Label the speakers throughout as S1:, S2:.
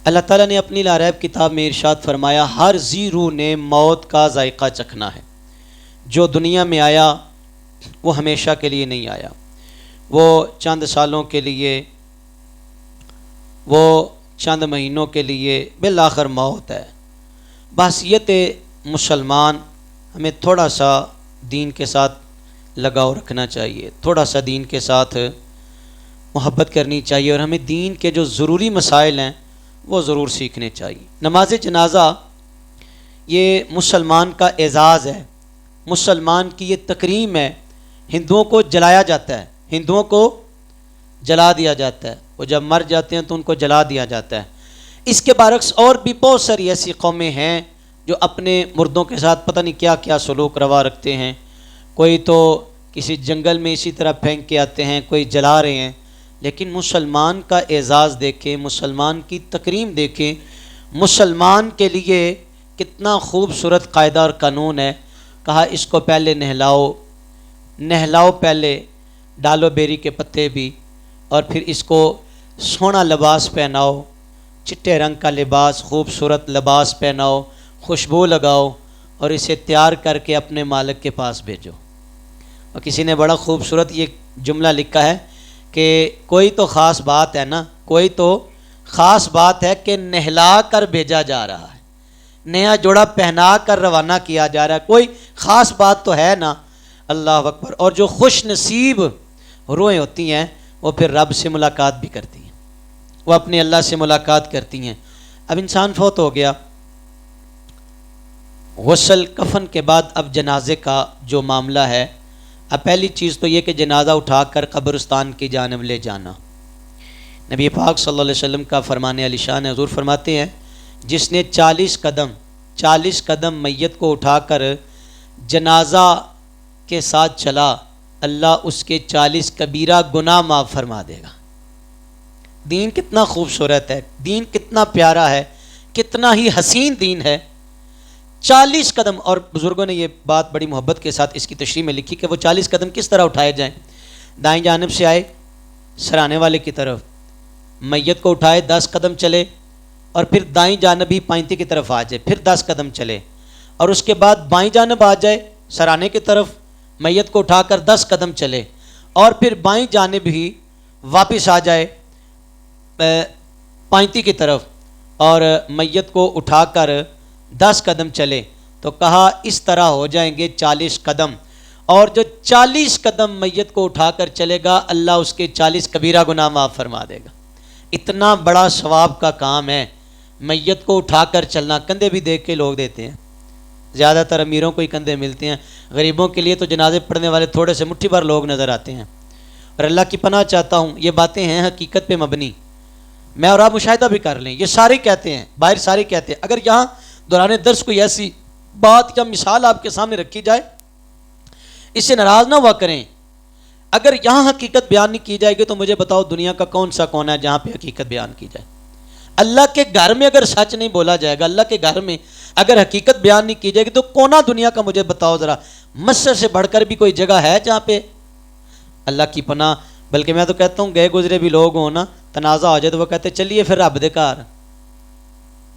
S1: اللہ تعالیٰ نے اپنی لا ریب کتاب میں ارشاد فرمایا ہر ذی روح نے موت کا ذائقہ چکھنا ہے۔ جو دنیا میں آیا وہ ہمیشہ کے لیے نہیں آیا، وہ چند سالوں کے لیے، وہ چند مہینوں کے لیے، بالآخر موت ہے۔ بحیثیت مسلمان ہمیں تھوڑا سا دین کے ساتھ لگاؤ رکھنا چاہیے، تھوڑا سا دین کے ساتھ محبت کرنی چاہیے، اور ہمیں دین کے جو ضروری مسائل ہیں وہ ضرور سیکھنے چاہیے۔ نماز جنازہ یہ مسلمان کا اعزاز ہے، مسلمان کی یہ تکریم ہے۔ ہندوؤں کو جلایا جاتا ہے، ہندوؤں کو جلا دیا جاتا ہے، وہ جب مر جاتے ہیں تو ان کو جلا دیا جاتا ہے۔ اس کے برعکس اور بھی بہت ساری ایسی قومیں ہیں جو اپنے مردوں کے ساتھ پتہ نہیں کیا کیا سلوک روا رکھتے ہیں۔ کوئی تو کسی جنگل میں اسی طرح پھینک کے آتے ہیں، کوئی جلا رہے ہیں۔ لیکن مسلمان کا اعزاز دیکھیں، مسلمان کی تکریم دیکھیں، مسلمان کے لیے کتنا خوبصورت قاعدہ اور قانون ہے۔ کہا اس کو پہلے نہلاؤ پہلے، ڈالو بیری کے پتے بھی، اور پھر اس کو سونا لباس پہناؤ، چٹے رنگ کا لباس، خوبصورت لباس پہناؤ، خوشبو لگاؤ، اور اسے تیار کر کے اپنے مالک کے پاس بھیجو۔ اور کسی نے بڑا خوبصورت یہ جملہ لکھا ہے کہ کوئی تو خاص بات ہے نا، کوئی تو خاص بات ہے کہ نہلا کر بھیجا جا رہا ہے، نیا جوڑا پہنا کر روانہ کیا جا رہا ہے، کوئی خاص بات تو ہے نا۔ اللہ اکبر۔ اور جو خوش نصیب روحیں ہوتی ہیں وہ پھر رب سے ملاقات بھی کرتی ہیں، وہ اپنے اللہ سے ملاقات کرتی ہیں۔ اب انسان فوت ہو گیا، غسل کفن کے بعد اب جنازے کا جو معاملہ ہے، اب پہلی چیز تو یہ کہ جنازہ اٹھا کر قبرستان کی جانب لے جانا۔ نبی پاک صلی اللہ علیہ وسلم کا فرمان علی شان ہے، حضور فرماتے ہیں جس نے 40 قدم میت کو اٹھا کر جنازہ کے ساتھ چلا، اللہ اس کے 40 کبیرہ گناہ معاف فرما دے گا۔ دین کتنا خوبصورت ہے، دین کتنا پیارا ہے، کتنا ہی حسین دین ہے۔ 40 قدم، اور بزرگوں نے یہ بات بڑی محبت کے ساتھ اس کی تشریح میں لکھی کہ وہ 40 قدم کس طرح اٹھائے جائیں۔ دائیں جانب سے آئے سرانے والے کی طرف، میت کو اٹھائے 10 قدم چلے، اور پھر دائیں جانب ہی پائنتی کی طرف آ جائے، پھر 10 قدم چلے، اور اس کے بعد بائیں جانب آ جائے سرانے کی طرف، میت کو اٹھا کر 10 قدم چلے، اور پھر بائیں جانب ہی واپس آ جائے پائنتی کی طرف، اور میت کو اٹھا کر 10 قدم چلے۔ تو کہا اس طرح ہو جائیں گے 40 قدم، اور جو 40 قدم میت کو اٹھا کر چلے گا اللہ اس کے 40 کبیرہ گناہ معاف فرما دے گا۔ اتنا بڑا ثواب کا کام ہے میت کو اٹھا کر چلنا۔ کندھے بھی دیکھ کے لوگ دیتے ہیں، زیادہ تر امیروں کو ہی کندھے ملتے ہیں، غریبوں کے لیے تو جنازے پڑھنے والے تھوڑے سے مٹھی بھر لوگ نظر آتے ہیں۔ اور اللہ کی پناہ چاہتا ہوں یہ باتیں ہیں حقیقت پہ مبنی، میں اور آپ مشاہدہ بھی کر لیں، یہ سارے کہتے ہیں، باہر سارے کہتے ہیں۔ اگر یہاں دوران درس کوئی ایسی بات یا مثال آپ کے سامنے رکھی جائے، اس سے ناراض نہ ہوا کریں۔ اگر یہاں حقیقت بیان نہیں کی جائے گی تو مجھے بتاؤ دنیا کا کون سا کونا ہے جہاں پہ حقیقت بیان کی جائے۔ اللہ کے گھر میں اگر سچ نہیں بولا جائے گا، اللہ کے گھر میں اگر حقیقت بیان نہیں کی جائے گی تو کونا دنیا کا مجھے بتاؤ ذرا، مسجد سے بڑھ کر بھی کوئی جگہ ہے جہاں پہ اللہ کی پناہ؟ بلکہ میں تو کہتا ہوں گئے گزرے بھی لوگ ہوں نا، تنازع ہو جائے تو وہ کہتے چلیے پھر رب دے کار،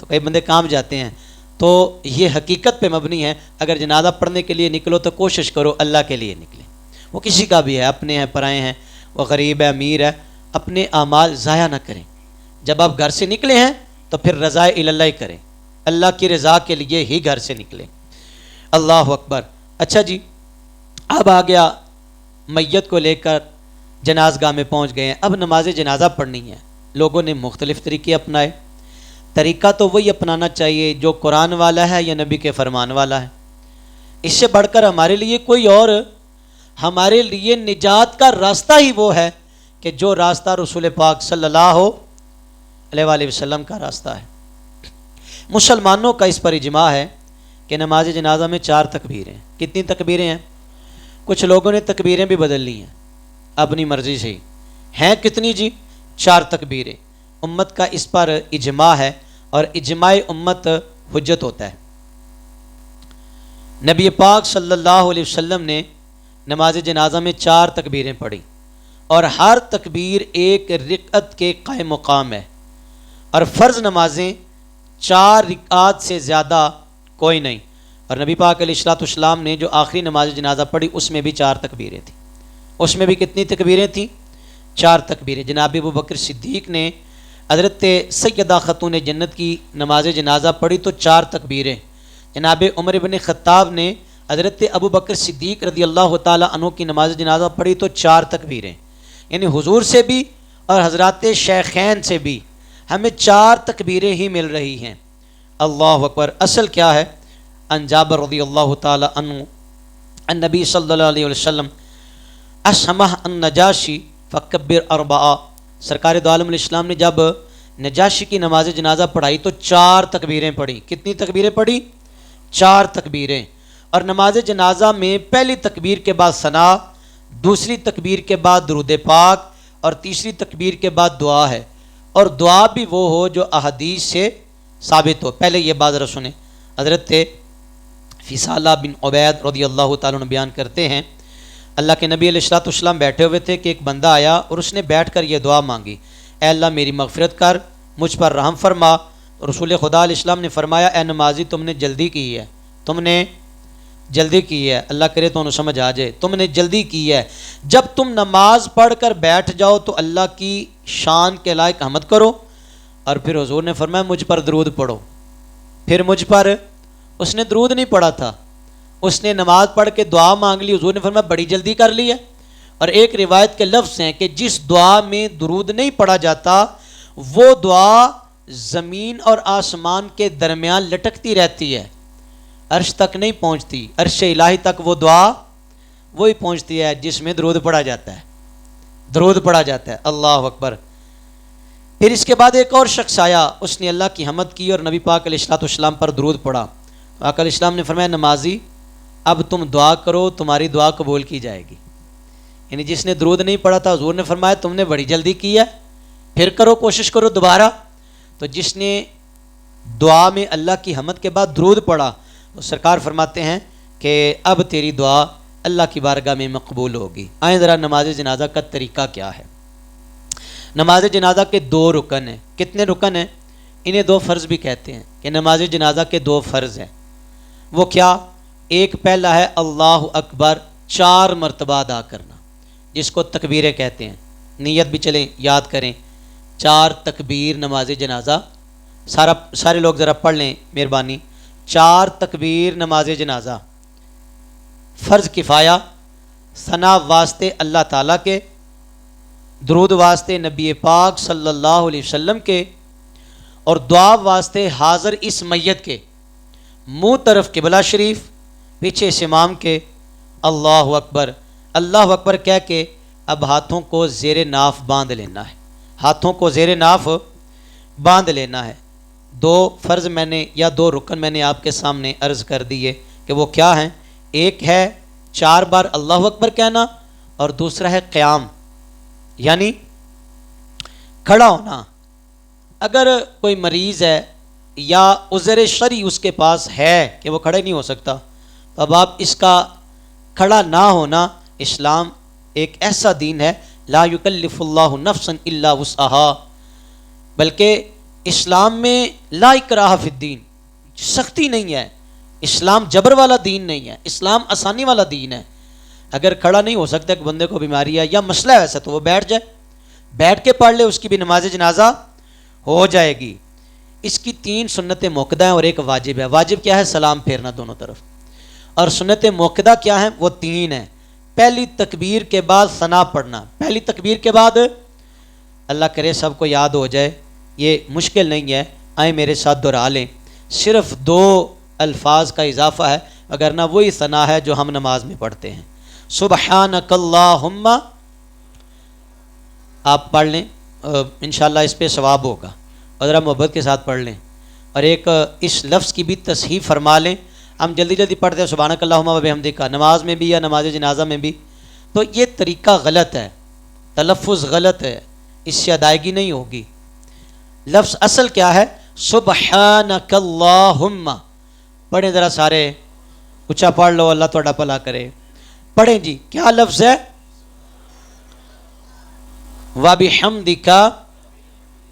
S1: تو کئی بندے کام جاتے ہیں۔ تو یہ حقیقت پہ مبنی ہے۔ اگر جنازہ پڑھنے کے لیے نکلو تو کوشش کرو اللہ کے لیے نکلے، وہ کسی کا بھی ہے، اپنے ہیں پرائے ہیں، وہ غریب ہے امیر ہے، اپنے اعمال ضائع نہ کریں۔ جب آپ گھر سے نکلے ہیں تو پھر رضائے اللہ ہی کریں، اللہ کی رضا کے لیے ہی گھر سے نکلیں۔ اللہ اکبر۔ اچھا جی، اب آ گیا میت کو لے کر جناز گاہ میں پہنچ گئے ہیں، اب نماز جنازہ پڑھنی ہے۔ لوگوں نے مختلف طریقے اپنائے، طریقہ تو وہی اپنانا چاہیے جو قرآن والا ہے یا نبی کے فرمان والا ہے۔ اس سے بڑھ کر ہمارے لیے کوئی اور، ہمارے لیے نجات کا راستہ ہی وہ ہے کہ جو راستہ رسول پاک صلی اللہ علیہ وآلہ وسلم کا راستہ ہے۔ مسلمانوں کا اس پر اجماع ہے کہ نماز جنازہ میں 4 تکبیریں۔ کتنی تکبیریں ہیں؟ کچھ لوگوں نے تکبیریں بھی بدل لی ہیں اپنی مرضی سے ہی۔ ہیں کتنی جی؟ 4 تکبیریں۔ امت کا اس پر اجماع ہے، اور اجماع امت حجت ہوتا ہے۔ نبی پاک صلی اللہ علیہ وسلم نے نماز جنازہ میں 4 تکبیریں پڑھی، اور ہر تکبیر ایک رکعت کے قائم مقام ہے، اور فرض نمازیں 4 رکعات سے زیادہ کوئی نہیں. اور نبی پاک علیہ الصلوۃ والسلام نے جو آخری نماز جنازہ پڑھی اس میں بھی 4 تکبیریں تھیں. اس میں بھی کتنی تکبیریں تھیں؟ 4 تکبیریں. جناب ابو بکر صدیق نے حضرت سیدہ خاتون جنت کی نماز جنازہ پڑھی تو 4 تکبیریں. جناب عمر بن خطاب نے حضرت ابو بکر صدیق رضی اللہ تعالیٰ عنہ کی نماز جنازہ پڑھی تو 4 تکبیریں. یعنی حضور سے بھی اور حضرات شیخین سے بھی ہمیں 4 تکبیریں ہی مل رہی ہیں. اللہ اکبر. اصل کیا ہے؟ ان جابر رضی اللہ تعالیٰ عنہ النبی صلی اللہ علیہ وسلم اسمہ النجاشی فکبر 4. سرکار دو عالم علیہ السلام نے جب نجاشی کی نماز جنازہ پڑھائی تو 4 تکبیریں پڑھی. کتنی تکبیریں پڑھی؟ 4 تکبیریں. اور نماز جنازہ میں پہلی تکبیر کے بعد ثنا، دوسری تکبیر کے بعد درود پاک اور تیسری تکبیر کے بعد دعا ہے. اور دعا بھی وہ ہو جو احادیث سے ثابت ہو. پہلے یہ بات ذرا سنیں. حضرت فصالہ بن عبید رضی اللہ تعالیٰ عنہ بیان کرتے ہیں اللہ کے نبی علیہ الصلوۃ والسلام بیٹھے ہوئے تھے کہ ایک بندہ آیا اور اس نے بیٹھ کر یہ دعا مانگی، اے اللہ میری مغفرت کر، مجھ پر رحم فرما. رسول خدا علیہ السلام نے فرمایا اے نمازی تم نے جلدی کی ہے، تم نے جلدی کی ہے. اللہ کرے تو انہوں سمجھ آ جائے. تم نے جلدی کی ہے. جب تم نماز پڑھ کر بیٹھ جاؤ تو اللہ کی شان کے لائق حمد کرو. اور پھر حضور نے فرمایا مجھ پر درود پڑھو. پھر مجھ پر اس نے درود نہیں پڑھا تھا، اس نے نماز پڑھ کے دعا مانگ لی. حضور نے فرمایا بڑی جلدی کر لی ہے. اور ایک روایت کے لفظ ہیں کہ جس دعا میں درود نہیں پڑھا جاتا وہ دعا زمین اور آسمان کے درمیان لٹکتی رہتی ہے، عرش تک نہیں پہنچتی. عرش الہی تک وہ دعا وہی پہنچتی ہے جس میں درود پڑھا جاتا ہے. درود پڑھا جاتا ہے. اللہ اکبر. پھر اس کے بعد ایک اور شخص آیا، اس نے اللہ کی حمد کی اور نبی پاک علیہ الصلوۃ والسلام پر درود پڑھا. پاک علیہ السلام نے فرمایا نمازی اب تم دعا کرو، تمہاری دعا قبول کی جائے گی. یعنی جس نے درود نہیں پڑھا تھا حضور نے فرمایا تم نے بڑی جلدی کی ہے، پھر کرو، کوشش کرو دوبارہ. تو جس نے دعا میں اللہ کی حمد کے بعد درود پڑھا تو سرکار فرماتے ہیں کہ اب تیری دعا اللہ کی بارگاہ میں مقبول ہوگی. آئیں ذرا نماز جنازہ کا طریقہ کیا ہے. نماز جنازہ کے 2 رکن ہیں. کتنے رکن ہیں؟ انہیں 2 فرض بھی کہتے ہیں کہ نماز جنازہ کے 2 فرض ہیں. وہ کیا؟ ایک پہلا ہے اللہ اکبر 4 مرتبہ ادا کرنا، جس کو تکبیریں کہتے ہیں. نیت بھی چلیں یاد کریں. 4 تکبیر نماز جنازہ. سارے لوگ ذرا پڑھ لیں مہربانی. 4 تکبیر نماز جنازہ. فرض کفایہ، ثنا واسطے اللہ تعالیٰ کے، درود واسطے نبی پاک صلی اللہ علیہ وسلم کے، اور دعا واسطے حاضر اس میت کے. منہ طرف قبلہ شریف، پیچھے اس امام کے. اللہ اکبر. اللہ اکبر کہہ کے اب ہاتھوں کو زیر ناف باندھ لینا ہے. ہاتھوں کو زیر ناف باندھ لینا ہے. 2 فرض میں نے یا 2 رکن میں نے آپ کے سامنے عرض کر دیے کہ وہ کیا ہیں. ایک ہے 4 بار اللہ اکبر کہنا اور دوسرا ہے قیام یعنی کھڑا ہونا. اگر کوئی مریض ہے یا عذر شرعی اس کے پاس ہے کہ وہ کھڑے نہیں ہو سکتا تو اب آپ اس کا کھڑا نہ ہونا. اسلام ایک ایسا دین ہے لا یکلف اللہ نفسا الا وسعہا، بلکہ اسلام میں لا اکراہ فی الدین، سختی نہیں ہے. اسلام جبر والا دین نہیں ہے، اسلام آسانی والا دین ہے. اگر کھڑا نہیں ہو سکتا، ایک بندے کو بیماری ہے یا مسئلہ ہے ویسا تو وہ بیٹھ جائے، بیٹھ کے پڑھ لے، اس کی بھی نماز جنازہ ہو جائے گی. اس کی 3 سنت موقدہ ہیں اور ایک واجب ہے. واجب کیا ہے؟ سلام پھیرنا دونوں طرف. اور سنت موقدہ کیا ہیں؟ وہ 3 ہیں. پہلی تکبیر کے بعد ثنا پڑھنا. پہلی تکبیر کے بعد اللہ کرے سب کو یاد ہو جائے، یہ مشکل نہیں ہے، آئیں میرے ساتھ دہرا لیں. صرف 2 الفاظ کا اضافہ ہے، وگرنہ وہی ثنا ہے جو ہم نماز میں پڑھتے ہیں. سبحانک اللہم. آپ پڑھ لیں، انشاءاللہ اس پہ ثواب ہوگا، اور ذرا محبت کے ساتھ پڑھ لیں. اور ایک اس لفظ کی بھی تصحیح فرما لیں. ہم جلدی جلدی پڑھتے ہیں سبحانک اللہم و بحمدک، نماز میں بھی یا نماز جنازہ میں بھی، تو یہ طریقہ غلط ہے، تلفظ غلط ہے، اس سے ادائیگی نہیں ہوگی. لفظ اصل کیا ہے؟ سبحانک اللہم. پڑھیں ذرا سارے، اونچا پڑھ لو، اللہ تھوڑا بھلا کرے. پڑھیں جی. کیا لفظ ہے؟ وَبِحَمْدِكَ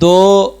S1: 2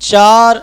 S1: 4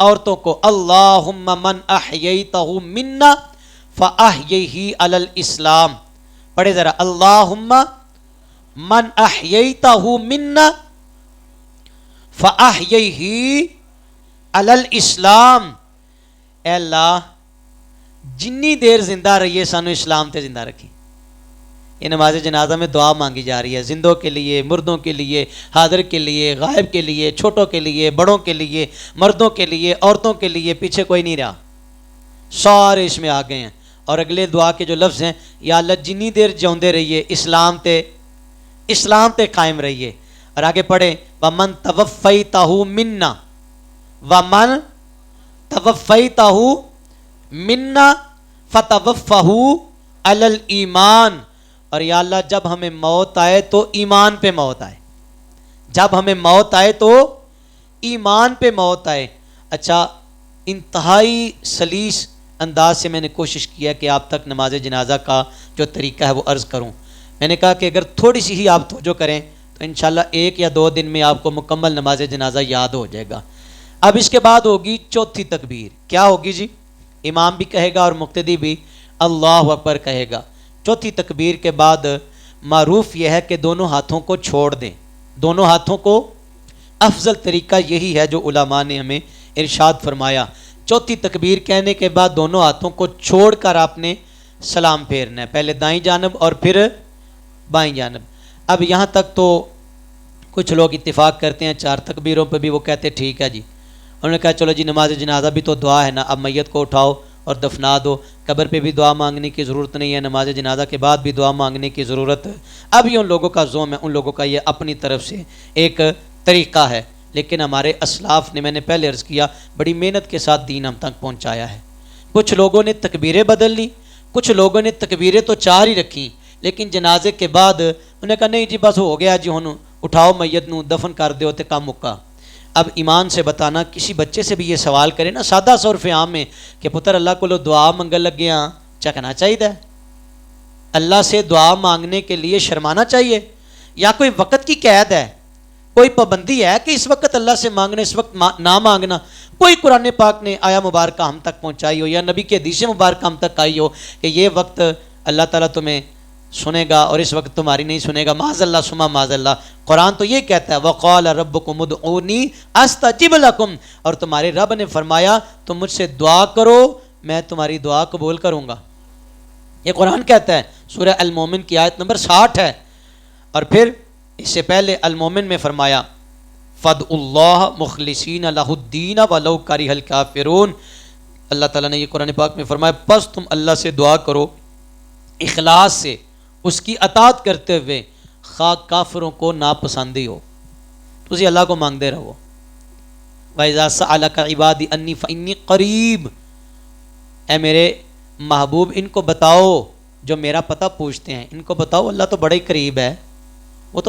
S1: عورتوں کو اللہم من احییتہ منا فاحییہ علی الاسلام. پڑھے ذرا اللہم من احییتہ منا فاحییہ علی الاسلام. اے اللہ جنی دیر زندہ رہیے سانو اسلام تے زندہ رکھی. یہ نماز جنازہ میں دعا مانگی جا رہی ہے زندوں کے لیے، مردوں کے لیے، حاضر کے لیے، غائب کے لیے، چھوٹوں کے لیے، بڑوں کے لیے، مردوں کے لیے، عورتوں کے لیے. پیچھے کوئی نہیں رہا، سارے اس میں آ گئے ہیں. اور اگلے دعا کے جو لفظ ہیں، یا اللہ جنی دیر جوندے رہیے اسلام تے قائم رہیے. اور آگے پڑھیں وَمَن تَوَفَّيْتَهُ مِنَّا وَمَن تَوَفَّيْتَهُ مِنَّا فَتَوَفَّهُ عَلَى الْإِيمَانِ. اور یا اللہ جب ہمیں موت آئے تو ایمان پہ موت آئے، جب ہمیں موت آئے تو ایمان پہ موت آئے. اچھا، انتہائی سلیس انداز سے میں نے کوشش کیا کہ آپ تک نماز جنازہ کا جو طریقہ ہے وہ عرض کروں. میں نے کہا کہ اگر تھوڑی سی ہی آپ توجہ کریں تو انشاءاللہ 1 یا 2 دن میں آپ کو مکمل نماز جنازہ یاد ہو جائے گا. اب اس کے بعد ہوگی چوتھی تکبیر. کیا ہوگی جی؟ امام بھی کہے گا اور مقتدی بھی اللہ اکبر کہے گا. چوتھی تکبیر کے بعد معروف یہ ہے کہ دونوں ہاتھوں کو چھوڑ دیں. دونوں ہاتھوں کو افضل طریقہ یہی ہے جو علماء نے ہمیں ارشاد فرمایا. چوتھی تکبیر کہنے کے بعد دونوں ہاتھوں کو چھوڑ کر آپ نے سلام پھیرنا ہے، پہلے دائیں جانب اور پھر بائیں جانب. اب یہاں تک تو کچھ لوگ اتفاق کرتے ہیں 4 تکبیروں پہ بھی وہ کہتے ٹھیک ہے جی. انہوں نے کہا چلو جی نماز جنازہ بھی تو دعا ہے نا، اب میت کو اٹھاؤ اور دفنا دو، قبر پہ بھی دعا مانگنے کی ضرورت نہیں ہے، نماز جنازہ کے بعد بھی دعا مانگنے کی ضرورت ہے. اب یہ ان لوگوں کا زوم ہے، ان لوگوں کا یہ اپنی طرف سے ایک طریقہ ہے. لیکن ہمارے اسلاف نے، میں نے پہلے عرض کیا، بڑی محنت کے ساتھ دین ہم تک پہنچایا ہے. کچھ لوگوں نے تکبیریں بدل لی، کچھ لوگوں نے تکبیریں تو 4 ہی رکھیں، لیکن جنازے کے بعد انہوں نے کہا نہیں جی بس ہو گیا جی، ہن اٹھاؤ میت نو دفن کر دیو تے کام مکا. اب ایمان سے بتانا، کسی بچے سے بھی یہ سوال کرے نا سادہ سا عرف عام میں کہ پتر اللہ کو لو دعا منگل لگے ہاں، چکنا چاہیے؟ اللہ سے دعا مانگنے کے لیے شرمانا چاہیے؟ یا کوئی وقت کی قید ہے، کوئی پابندی ہے کہ اس وقت اللہ سے مانگنا، اس وقت نہ مانگنا؟ کوئی قرآن پاک نے آیا مبارکہ ہم تک پہنچائی ہو یا نبی کے حدیث مبارکہ ہم تک آئی ہو کہ یہ وقت اللہ تعالیٰ تمہیں سنے گا اور اس وقت تمہاری نہیں سنے گا؟ معاذ اللہ ثم معاذ اللہ. قرآن تو یہ کہتا ہے وَقَالَ رَبُّكُمُ ادْعُونِي أَسْتَجِبْ لَكُمْ، اور تمہارے رب نے فرمایا تم مجھ سے دعا کرو میں تمہاری دعا قبول کروں گا. یہ قرآن کہتا ہے، سورہ المومن کی آیت نمبر 60 ہے. اور پھر اس سے پہلے المومن میں فرمایا فَادْعُوا اللَّهَ مُخْلِصِينَ لَهُ الدِّينَ وَلَوْ كَرِهَ الْكَافِرُونَ. اللہ تعالیٰ نے یہ قرآن پاک میں فرمایا پس تم اللہ سے دعا کرو اخلاص سے، اس کی اطاعت کرتے ہوئے، خواہ کافروں کو ناپسند ہی ہو. تسی اللہ کو مانگتے رہو. وَإِذَا سَأَلَكَ عِبَادِي أَنِّي فَإِنِّي قَرِيبٌ، اے میرے محبوب ان کو بتاؤ جو میرا پتہ پوچھتے ہیں، ان کو بتاؤ اللہ تو بڑے قریب ہے، وہ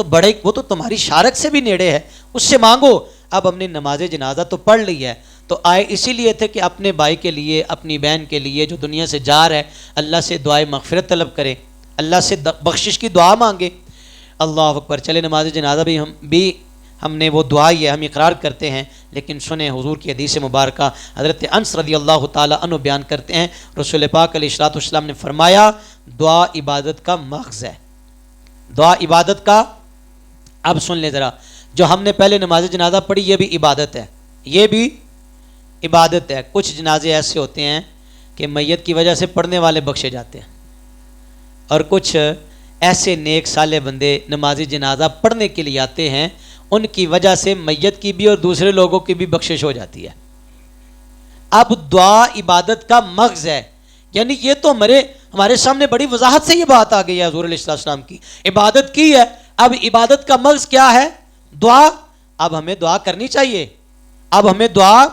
S1: تو تمہاری شارک سے بھی نیڑے ہے، اس سے مانگو. اب ہم نے نماز جنازہ تو پڑھ لی ہے، تو آئے اسی لیے تھے کہ اپنے بھائی کے لیے، اپنی بہن کے لیے جو دنیا سے جا رہا ہے، اللہ سے دعائے مغفرت طلب کرے، اللہ سے بخشش کی دعا مانگے. اللہ اکبر. چلے نماز جنازہ بھی ہم نے وہ دعا ہی ہے، ہم اقرار کرتے ہیں، لیکن سنیں حضور کی حدیث مبارکہ حضرت انس رضی اللہ تعالیٰ عنہ بیان کرتے ہیں رسول پاک علیہ الصلوۃ والسلام نے فرمایا دعا عبادت کا مغز ہے. دعا عبادت کا، اب سن لیں ذرا، جو ہم نے پہلے نماز جنازہ پڑھی یہ بھی عبادت ہے، یہ بھی عبادت ہے. کچھ جنازے ایسے ہوتے ہیں کہ میت کی وجہ سے پڑھنے والے بخشے جاتے ہیں، اور کچھ ایسے نیک صالح بندے نماز جنازہ پڑھنے کے لیے آتے ہیں، ان کی وجہ سے میت کی بھی اور دوسرے لوگوں کی بھی بخشش ہو جاتی ہے. اب دعا عبادت کا مغز ہے، یعنی یہ تو ہمارے سامنے بڑی وضاحت سے یہ بات آ گئی ہے حضور علیہ السلام کی عبادت کی ہے. اب عبادت کا مغز کیا ہے؟ دعا. اب ہمیں دعا کرنی چاہیے، اب ہمیں دعا.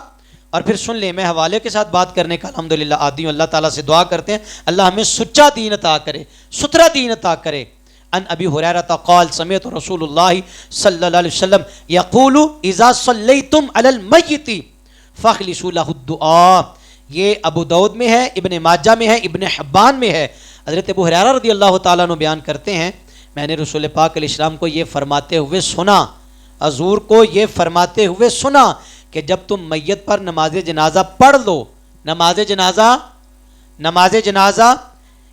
S1: اور پھر سن لیں، میں حوالے کے ساتھ بات کرنے کا الحمدللہ عادی ہوں، اللہ تعالیٰ سے دعا کرتے ہیں اللہ ہمیں سچا دین عطا کرے، ستھرا دین عطا کرے. ان ابی ہریرہ قال سمعت رسول اللہ صلی اللہ علیہ وسلم یقول اذا صلیتم علی المیت فاخلصوا له الدعاء. یہ ابو داؤد میں ہے، ابن ماجہ میں ہے، ابن حبان میں ہے. حضرت ابو ہریرہ رضی اللہ تعالیٰ عنہ بیان کرتے ہیں میں نے رسول پاک علیہ السلام کو یہ فرماتے ہوئے سنا، حضور کو یہ فرماتے ہوئے سنا کہ جب تم میت پر نماز جنازہ پڑھ لو، نماز جنازہ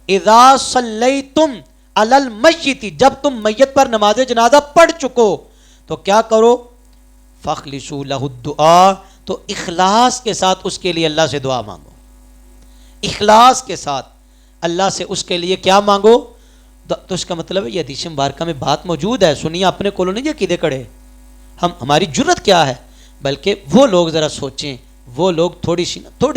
S1: اذا صلیتم علی المیت، جب تم میت پر نماز جنازہ پڑھ چکو تو کیا کرو؟ فاخلصوا لہ الدعاء، تو اخلاص کے ساتھ اس کے لیے اللہ سے دعا مانگو، اخلاص کے ساتھ اللہ سے اس کے لیے کیا مانگو؟ تو اس کا مطلب ہے یہ حدیث مبارکہ میں بات موجود ہے، سنیے، اپنے کولوں نہیں عقیدے کڑے، ہماری جرت کیا ہے، بلکہ وہ لوگ ذرا سوچیں، وہ لوگ تھوڑی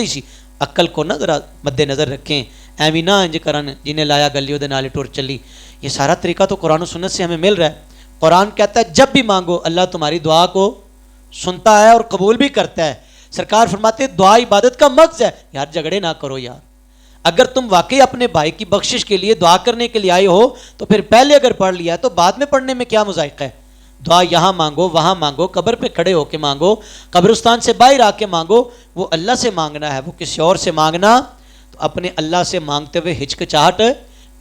S1: سی عقل کو نہ ذرا مد نظر رکھیں، ایویں نہ انج کرن جنہیں لایا گلیوں دے نالے ٹور چلی۔ یہ سارا طریقہ تو قرآن و سنت سے ہمیں مل رہا ہے۔ قرآن کہتا ہے جب بھی مانگو اللہ تمہاری دعا کو سنتا ہے اور قبول بھی کرتا ہے۔ سرکار فرماتے دعا عبادت کا مغز ہے۔ یار جھگڑے نہ کرو یار، اگر تم واقعی اپنے بھائی کی بخشش کے لیے دعا کرنے کے لیے آئے ہو تو پھر پہلے اگر پڑھ لیا تو بعد میں پڑھنے میں کیا مذائقہ ہے؟ دعا یہاں مانگو، وہاں مانگو، قبر پہ کھڑے ہو کے مانگو، قبرستان سے باہر آ کے مانگو، وہ اللہ سے مانگنا ہے، وہ کسی اور سے مانگنا۔ تو اپنے اللہ سے مانگتے ہوئے ہچکچاہٹ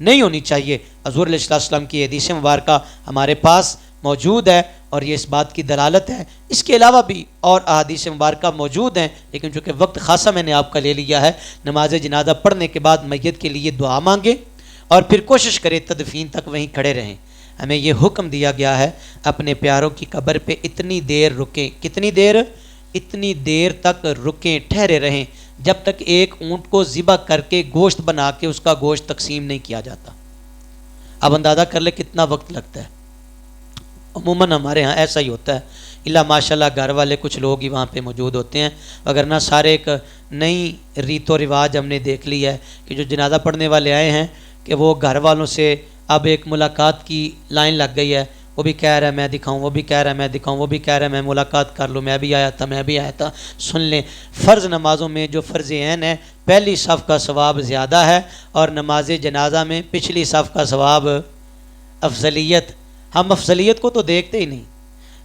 S1: نہیں ہونی چاہیے۔ حضور علیہ السلام کی حدیث مبارکہ ہمارے پاس موجود ہے اور یہ اس بات کی دلالت ہے۔ اس کے علاوہ بھی اور احادیث مبارکہ موجود ہیں، لیکن چونکہ وقت خاصا میں نے آپ کا لے لیا ہے، نماز جنازہ پڑھنے کے بعد میت کے لیے دعا مانگے اور پھر کوشش کرے تدفین تک وہیں کھڑے رہیں۔ ہمیں یہ حکم دیا گیا ہے اپنے پیاروں کی قبر پہ اتنی دیر رکیں، کتنی دیر؟ اتنی دیر تک رکیں، ٹھہرے رہیں جب تک ایک اونٹ کو ذبح کر کے گوشت بنا کے اس کا گوشت تقسیم نہیں کیا جاتا۔ اب اندازہ کر لے کتنا وقت لگتا ہے۔ عموماً ہمارے ہاں ایسا ہی ہوتا ہے، اللہ ماشاء اللہ گھر والے کچھ لوگ ہی وہاں پہ موجود ہوتے ہیں، وگرنہ سارے ایک نئی ریت و رواج ہم نے دیکھ لی ہے کہ جو جنازہ پڑھنے والے آئے ہیں کہ وہ گھر والوں سے اب ایک ملاقات کی لائن لگ گئی ہے، وہ بھی کہہ رہا ہے میں دکھاؤں، وہ بھی کہہ رہا ہے میں دکھاؤں، وہ بھی کہہ رہا ہے میں ملاقات کر لوں، میں بھی آیا تھا۔ سن لیں، فرض نمازوں میں جو فرض عین ہے پہلی صف کا ثواب زیادہ ہے اور نماز جنازہ میں پچھلی صف کا ثواب افضلیت۔ ہم افضلیت کو تو دیکھتے ہی نہیں۔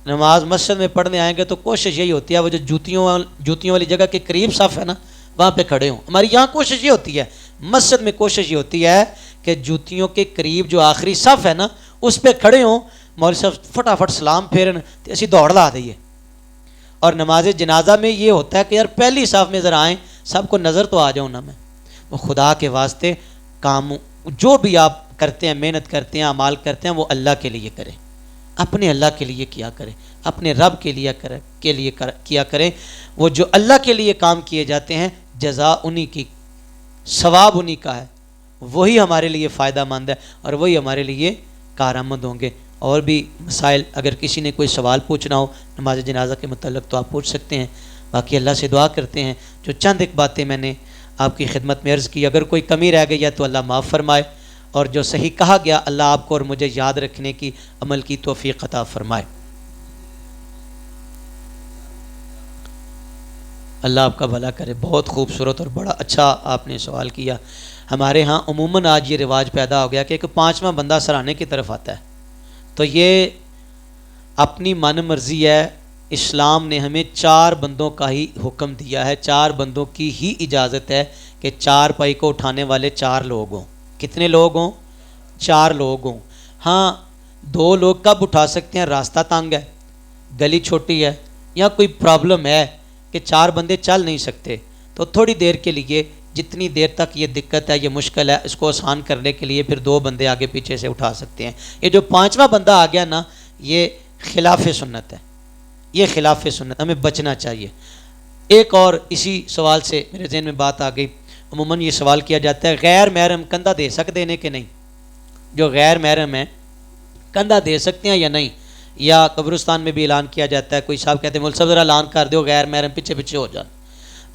S1: نماز مسجد میں پڑھنے آئیں گے تو کوشش یہی ہوتی ہے وہ جو جوتیوں والی جگہ کے قریب صف ہے نا وہاں پہ کھڑے ہوں۔ ہماری یہاں کوشش یہ ہوتی ہے، مسجد میں کوشش یہ ہوتی ہے کہ جوتیوں کے قریب جو آخری صف ہے نا اس پہ کھڑے ہوں، مولوی صاحب فٹافٹ سلام پھیرن تو اسی دوڑ لا دئیے۔ اور نماز جنازہ میں یہ ہوتا ہے کہ یار پہلی صف میں ذرا آئیں، سب کو نظر تو آ جاؤں نا میں۔ وہ خدا کے واسطے کام جو بھی آپ کرتے ہیں، محنت کرتے ہیں، اعمال کرتے ہیں، وہ اللہ کے لیے کریں، اپنے اللہ کے لیے کیا کریں، اپنے رب کے لیے کیا کریں۔ وہ جو اللہ کے لیے کام کیے جاتے ہیں جزا انہی کی، ثواب انہی کا ہے، وہی ہمارے لیے فائدہ مند ہے اور وہی ہمارے لیے کارآمد ہوں گے۔ اور بھی مسائل اگر کسی نے کوئی سوال پوچھنا ہو نماز جنازہ کے متعلق تو آپ پوچھ سکتے ہیں۔ باقی اللہ سے دعا کرتے ہیں جو چند ایک باتیں میں نے آپ کی خدمت میں عرض کی، اگر کوئی کمی رہ گئی ہے تو اللہ معاف فرمائے، اور جو صحیح کہا گیا اللہ آپ کو اور مجھے یاد رکھنے کی عمل کی توفیق عطا فرمائے۔ اللہ آپ کا بھلا کرے۔ بہت خوبصورت اور بڑا اچھا آپ نے سوال کیا۔ ہمارے ہاں عموماً آج یہ رواج پیدا ہو گیا کہ ایک پانچواں بندہ سرانے کی طرف آتا ہے، تو یہ اپنی من مرضی ہے۔ اسلام نے ہمیں 4 بندوں کا ہی حکم دیا ہے، 4 بندوں کی ہی اجازت ہے کہ 4 پائی کو اٹھانے والے 4 لوگ ہوں۔ کتنے لوگ ہوں؟ 4 لوگ ہوں۔ ہاں 2 لوگ کب اٹھا سکتے ہیں؟ راستہ تنگ ہے، گلی چھوٹی ہے، یا کوئی پرابلم ہے کہ 4 بندے چل نہیں سکتے، تو تھوڑی دیر کے لیے جتنی دیر تک یہ دقت ہے، یہ مشکل ہے، اس کو آسان کرنے کے لیے پھر 2 بندے آگے پیچھے سے اٹھا سکتے ہیں۔ یہ جو 5واں بندہ آ گیا نا یہ خلاف سنت ہے، یہ خلاف سنت، ہمیں بچنا چاہیے۔ ایک اور اسی سوال سے میرے ذہن میں بات آ گئی۔ عموماً یہ سوال کیا جاتا ہے غیر محرم کندھا دے سکتے ہیں کہ نہیں؟ جو غیر محرم ہیں کندھا دے سکتے ہیں یا نہیں؟ یا قبرستان میں بھی اعلان کیا جاتا ہے، کوئی صاحب کہتے ہیں مولوی صاحب ذرا اعلان کر دو غیر محرم پیچھے پیچھے ہو جان۔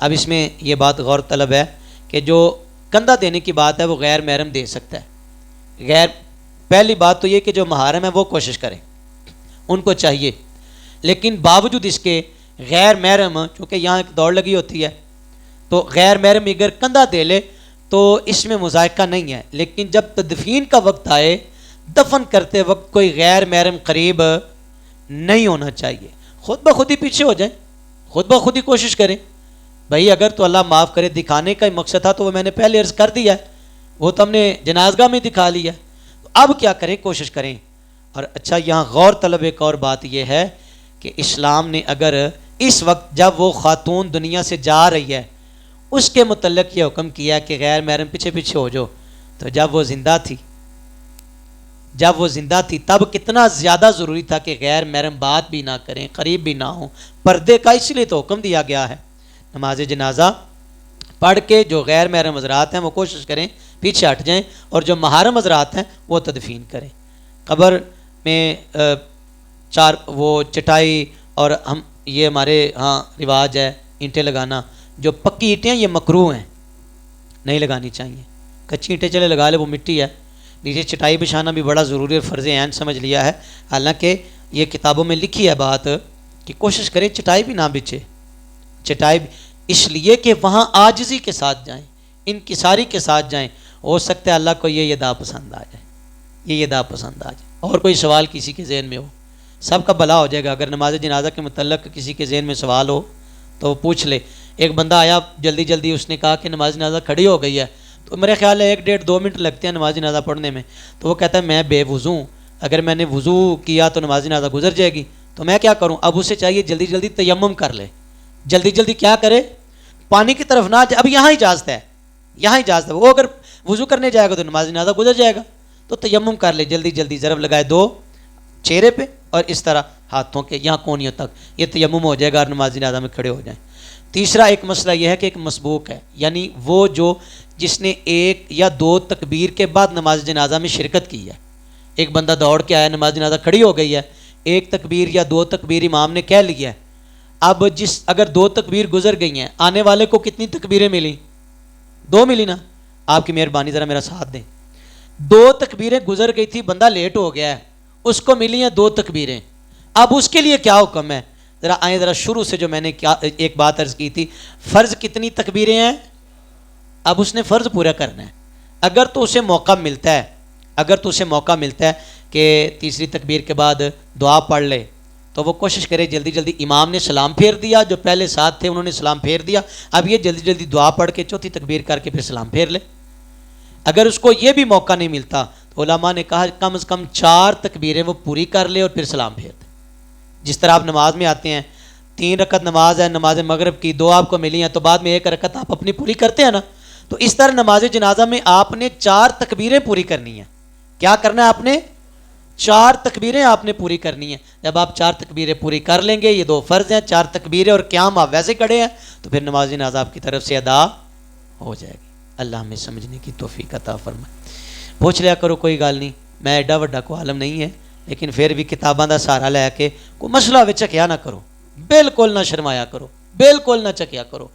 S1: اب اس میں یہ بات غور طلب ہے کہ جو کندھا دینے کی بات ہے وہ غیر محرم دے سکتا ہے۔ پہلی بات تو یہ کہ جو محرم ہے وہ کوشش کریں، ان کو چاہیے، لیکن باوجود اس کے غیر محرم چونکہ یہاں ایک دوڑ لگی ہوتی ہے تو غیر محرم اگر کندھا دے لے تو اس میں مذائقہ نہیں ہے، لیکن جب تدفین کا وقت آئے، دفن کرتے وقت کوئی غیر محرم قریب نہیں ہونا چاہیے۔ خود بخود ہی پیچھے ہو جائیں، خود بخود ہی کوشش کریں۔ بھائی اگر تو اللہ معاف کرے دکھانے کا ہی مقصد تھا تو وہ میں نے پہلے عرض کر دیا ہے، وہ تو ہم نے جنازگاہ میں دکھا لیا، اب کیا کریں؟ کوشش کریں۔ اور اچھا یہاں غور طلب ایک اور بات یہ ہے کہ اسلام نے اگر اس وقت جب وہ خاتون دنیا سے جا رہی ہے اس کے متعلق یہ حکم کیا کہ غیر محرم پیچھے پیچھے ہو جاؤ. تو جب وہ زندہ تھی تب کتنا زیادہ ضروری تھا کہ غیر محرم بات بھی نہ کریں، قریب بھی نہ ہوں. پردے کا اس لیے تو حکم دیا گیا ہے. نماز جنازہ پڑھ کے جو غیر محرم حضرات ہیں وہ کوشش کریں پیچھے ہٹ جائیں، اور جو محرم حضرات ہیں وہ تدفین کریں. قبر میں وہ چٹائی، اور ہم یہ ہمارے ہاں رواج ہے اینٹیں لگانا. جو پکی اینٹیں یہ مکروہ ہیں، نہیں لگانی چاہیے. کچی اینٹیں چلے لگا لے، وہ مٹی ہے. نیچے چٹائی بچھانا بھی بڑا ضروری اور فرض عین سمجھ لیا ہے. حالانکہ یہ کتابوں میں لکھی ہے بات کہ کوشش کریں چٹائی بھی نہ بچھے. چٹائی اس لیے کہ وہاں عاجزی کے ساتھ جائیں، انکساری کے ساتھ جائیں. ہو سکتا ہے اللہ کو یہ ادا پسند آ جائے، یہ ادا پسند آ جائے. اور کوئی سوال کسی کے ذہن میں ہو، سب کا بھلا ہو جائے گا. اگر نماز جنازہ کے متعلق کسی کے ذہن میں سوال ہو تو وہ پوچھ لے. ایک بندہ آیا جلدی جلدی، اس نے کہا کہ نماز جنازہ کھڑی ہو گئی ہے. تو میرے خیال ہے 1-1.5-2 منٹ لگتے ہیں نماز جنازہ پڑھنے میں. تو وہ کہتا ہے میں بے وضو ہوں، اگر میں نے وضو کیا تو نماز جنازہ گزر جائے گی، تو میں کیا کروں؟ اب اسے چاہیے جلدی جلدی تیمم کر لے. جلدی جلدی کیا کرے؟ پانی کی طرف نہ جائے. اب یہاں اجازت ہے، یہاں اجازت ہے. وہ اگر وضو کرنے جائے گا تو نماز جنازہ گزر جائے گا. تو تیمم کر لے جلدی جلدی، ضرب لگائے 2 چہرے پہ اور اس طرح ہاتھوں کے یہاں کونیوں تک، یہ تیمم ہو جائے گا اور نماز جنازہ میں کھڑے ہو جائیں. تیسرا ایک مسئلہ یہ ہے کہ ایک مسبوق ہے، یعنی وہ جس نے 1 یا 2 تکبیر کے بعد نماز جنازہ میں شرکت کی ہے. ایک بندہ دوڑ کے آیا، نماز جنازہ کھڑی ہو گئی ہے، 1 تکبیر یا 2 تکبیر امام نے کہہ لیا ہے. اب اگر 2 تکبیر گزر گئی ہیں، آنے والے کو کتنی تکبیریں ملی؟ 2 ملی نا. آپ کی مہربانی ذرا میرا ساتھ دیں. 2 تکبیریں گزر گئی تھی، بندہ لیٹ ہو گیا ہے، اس کو ملی ہیں 2 تکبیریں. اب اس کے لیے کیا حکم ہے؟ ذرا آئیں، ذرا شروع سے جو میں نے ایک بات عرض کی تھی، فرض کتنی تکبیریں ہیں؟ اب اس نے فرض پورا کرنا ہے. اگر تو اسے موقع ملتا ہے کہ تیسری تکبیر کے بعد دعا پڑھ لے، تو وہ کوشش کرے جلدی جلدی. امام نے سلام پھیر دیا، جو پہلے ساتھ تھے انہوں نے سلام پھیر دیا، اب یہ جلدی جلدی دعا پڑھ کے چوتھی تکبیر کر کے پھر سلام پھیر لے. اگر اس کو یہ بھی موقع نہیں ملتا تو علماء نے کہا کم از کم 4 تکبیریں وہ پوری کر لے اور پھر سلام پھیر دے. جس طرح آپ نماز میں آتے ہیں، 3 رکعت نماز ہے، نماز مغرب کی 2 آپ کو ملی ہیں، تو بعد میں 1 رکعت آپ اپنی پوری کرتے ہیں نا. تو اس طرح نماز جنازہ میں آپ نے 4 تکبیریں پوری کرنی ہیں. کیا کرنا ہے آپ نے؟ 4 تکبیریں آپ نے پوری کرنی ہیں. جب آپ 4 تکبیریں پوری کر لیں گے، یہ 2 فرض ہیں، 4 تکبیریں اور قیام آپ ویسے کھڑے ہیں، تو پھر نماز جنازہ آپ کی طرف سے ادا ہو جائے گی. اللہ ہمیں سمجھنے کی توفیق عطا فرمائے. پوچھ لیا کرو، کوئی گل نہیں، میں ایڈا وڈا کو عالم نہیں ہے، لیکن پھر بھی کتاباں دا سہارا لے کے کوئی مسئلہ وچ چکیا نہ کرو، بالکل نہ شرمایا کرو، بالکل نہ چکیا کرو.